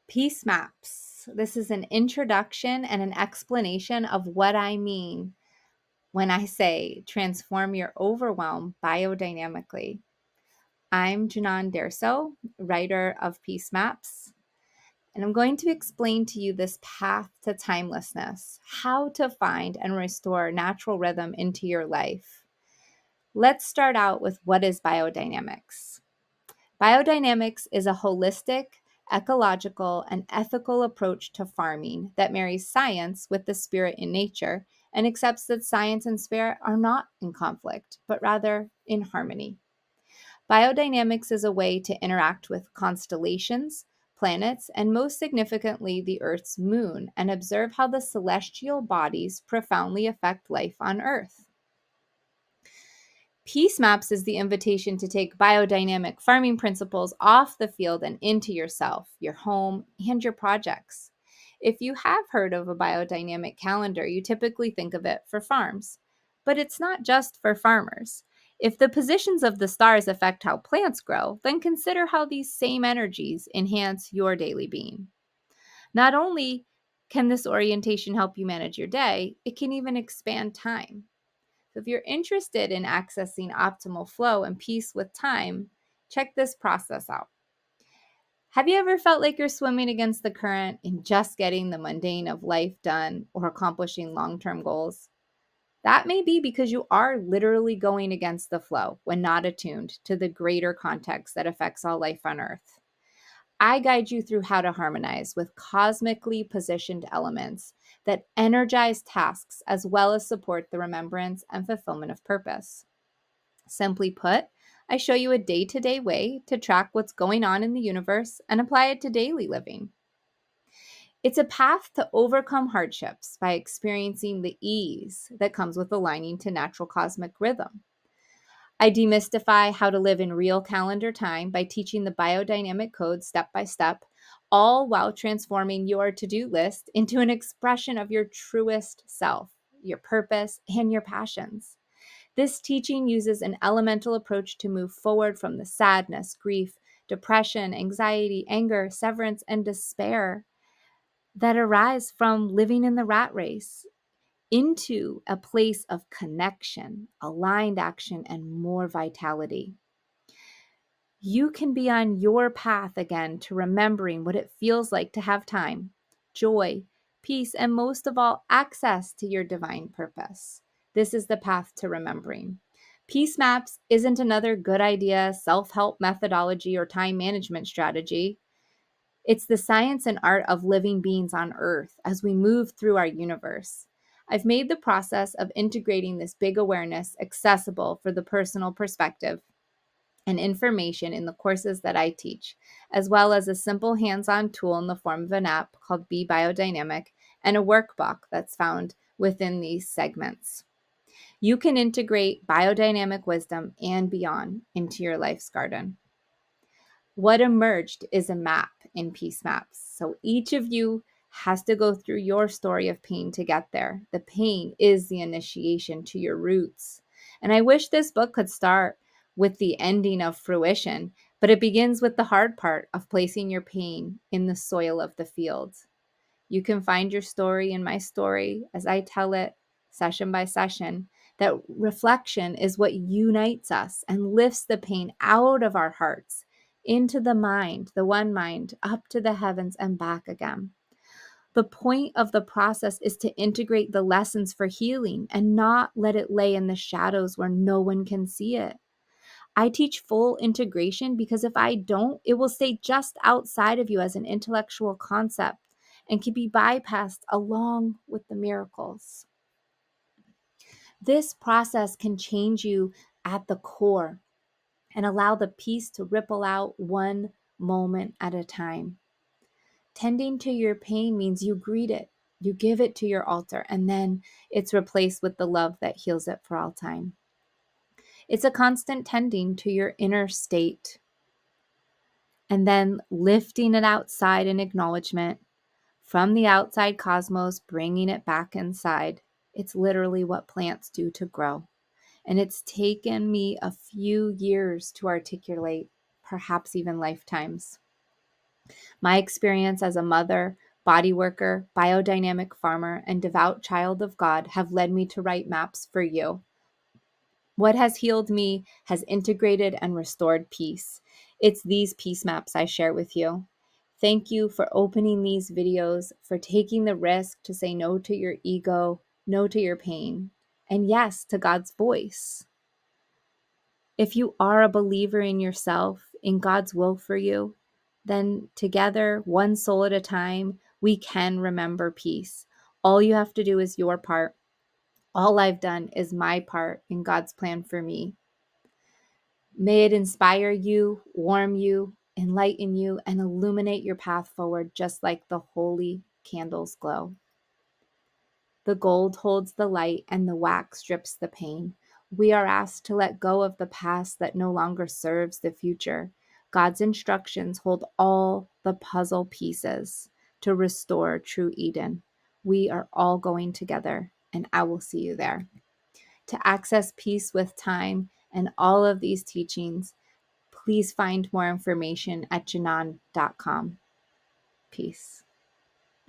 Peace maps. This is an introduction and an explanation of what I mean when I say transform your overwhelm biodynamically. I'm Janan Derso, writer of Peace Maps, and I'm going to explain to you this path to timelessness, how to find and restore natural rhythm into your life. Let's start out with what is biodynamics. Biodynamics is a holistic, ecological, and ethical approach to farming that marries science with the spirit in nature and accepts that science and spirit are not in conflict, but rather in harmony. Biodynamics is a way to interact with constellations, planets, and most significantly, the Earth's moon, and observe how the celestial bodies profoundly affect life on Earth. Peace Maps is the invitation to take biodynamic farming principles off the field and into yourself, your home, and your projects. If you have heard of a biodynamic calendar, you typically think of it for farms. But it's not just for farmers. If the positions of the stars affect how plants grow, then consider how these same energies enhance your daily being. Not only can this orientation help you manage your day, it can even expand time. So if you're interested in accessing optimal flow and peace with time, check this process out. Have you ever felt like you're swimming against the current in just getting the mundane of life done or accomplishing long-term goals? That may be because you are literally going against the flow when not attuned to the greater context that affects all life on Earth. I guide you through how to harmonize with cosmically positioned elements that energize tasks as well as support the remembrance and fulfillment of purpose. Simply put, I show you a day to day way to track what's going on in the universe and apply it to daily living. It's a path to overcome hardships by experiencing the ease that comes with aligning to natural cosmic rhythm. I demystify how to live in real calendar time by teaching the biodynamic code step by step, all while transforming your to do list into an expression of your truest self, your purpose, and your passions. This teaching uses an elemental approach to move forward from the sadness, grief, depression, anxiety, anger, severance, and despair that arise from living in the rat race into a place of connection, aligned action, and more vitality. You can be on your path again to remembering what it feels like to have time, joy, peace, and most of all, access to your divine purpose. This is the path to remembering. Peace Maps isn't another good idea, self help methodology, or time management strategy. It's the science and art of living beings on Earth as we move through our universe. I've made the process of integrating this big awareness accessible for the personal perspective and information in the courses that I teach, as well as a simple hands on tool in the form of an app called Be Biodynamic and a workbook that's found within these segments. You can integrate biodynamic wisdom and beyond into your life's garden. What emerged is a map in Peace Maps. So each of you has to go through your story of pain to get there. The pain is the initiation to your roots. And I wish this book could start with the ending of fruition, but it begins with the hard part of placing your pain in the soil of the field. You can find your story in my story as I tell it session by session. That reflection is what unites us and lifts the pain out of our hearts into the mind, the one mind, up to the heavens and back again. The point of the process is to integrate the lessons for healing and not let it lay in the shadows where no one can see it. I teach full integration because if I don't, it will stay just outside of you as an intellectual concept and can be bypassed along with the miracles. This process can change you at the core and allow the peace to ripple out one moment at a time. Tending to your pain means you greet it, you give it to your altar, and then it's replaced with the love that heals it for all time. It's a constant tending to your inner state and then lifting it outside in acknowledgement from the outside cosmos, bringing it back inside. It's literally what plants do to grow. And it's taken me a few years to articulate, perhaps even lifetimes. My experience as a mother, body worker, biodynamic farmer, and devout child of God have led me to write maps for you. What has healed me has integrated and restored peace. It's these peace maps I share with you. Thank you for opening these videos, for taking the risk to say no to your ego, no to your pain, and yes to God's voice. If you are a believer in yourself, in God's will for you, then together, one soul at a time, we can remember peace. All you have to do is your part. All I've done is my part in God's plan for me. May it inspire you, warm you, enlighten you, and illuminate your path forward just like the holy candles glow. The gold holds the light and the wax strips the pain. We are asked to let go of the past that no longer serves the future. God's instructions hold all the puzzle pieces to restore true Eden. We are all going together, and I will see you there. To access peace with time and all of these teachings, please find more information at Janan.com. Peace.